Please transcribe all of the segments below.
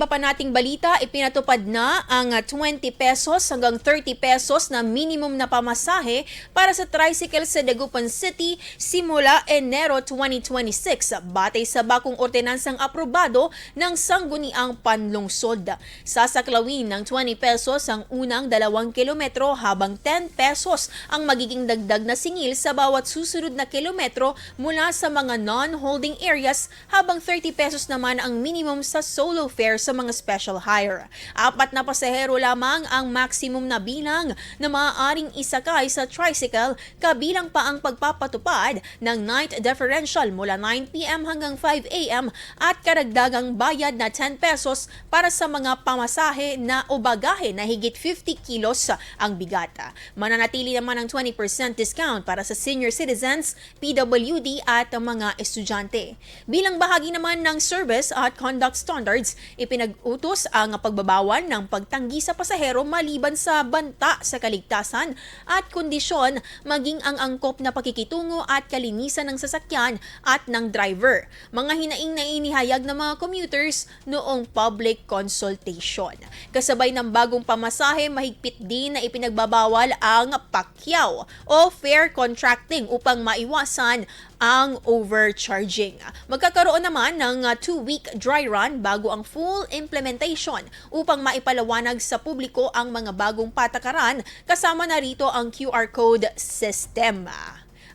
Iba pa nating balita, ipinatupad na ang 20 pesos hanggang 30 pesos na minimum na pamasahe para sa tricycle sa Dagupan City simula Enero 2026 batay sa bakong ordinansang aprobado ng Sangguniang Panlungsod. Sasaklawin ng 20 pesos ang unang 2 kilometro habang 10 pesos ang magiging dagdag na singil sa bawat susunod na kilometro mula sa mga non-holding areas habang 30 pesos naman ang minimum sa solo fare sa mga special hire. 4 na pasahero lamang ang maximum na bilang na maaaring isakay sa tricycle kabilang pa ang pagpapatupad ng night differential mula 9 p.m. hanggang 5 a.m. at karagdagang bayad na 10 pesos para sa mga pamasahe na o bagahe na higit 50 kilos ang bigat. Mananatili naman ang 20% discount para sa senior citizens, PWD at mga estudyante. Bilang bahagi naman ng service at conduct standards, ipinag-utos ang pagbabawal ng pagtanggi sa pasahero maliban sa banta sa kaligtasan at kondisyon maging ang angkop na pakikitungo at kalinisan ng sasakyan at ng driver. Mga hinaing na inihayag ng mga commuters noong public consultation. Kasabay ng bagong pamasahe, mahigpit din na ipinagbabawal ang pakyaw o fare contracting upang maiwasan ang overcharging. Magkakaroon naman ng 2-week dry run bago ang full implementation upang maipalawanag sa publiko ang mga bagong patakaran kasama na rito ang QR code system.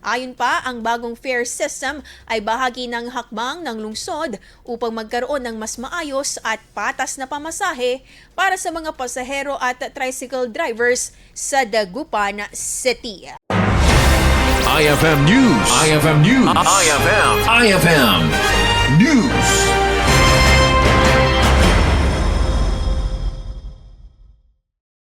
Ayon pa, ang bagong fare system ay bahagi ng hakbang ng lungsod upang magkaroon ng mas maayos at patas na pamasahe para sa mga pasahero at tricycle drivers sa Dagupan City. IFM News. IFM News. IFM News.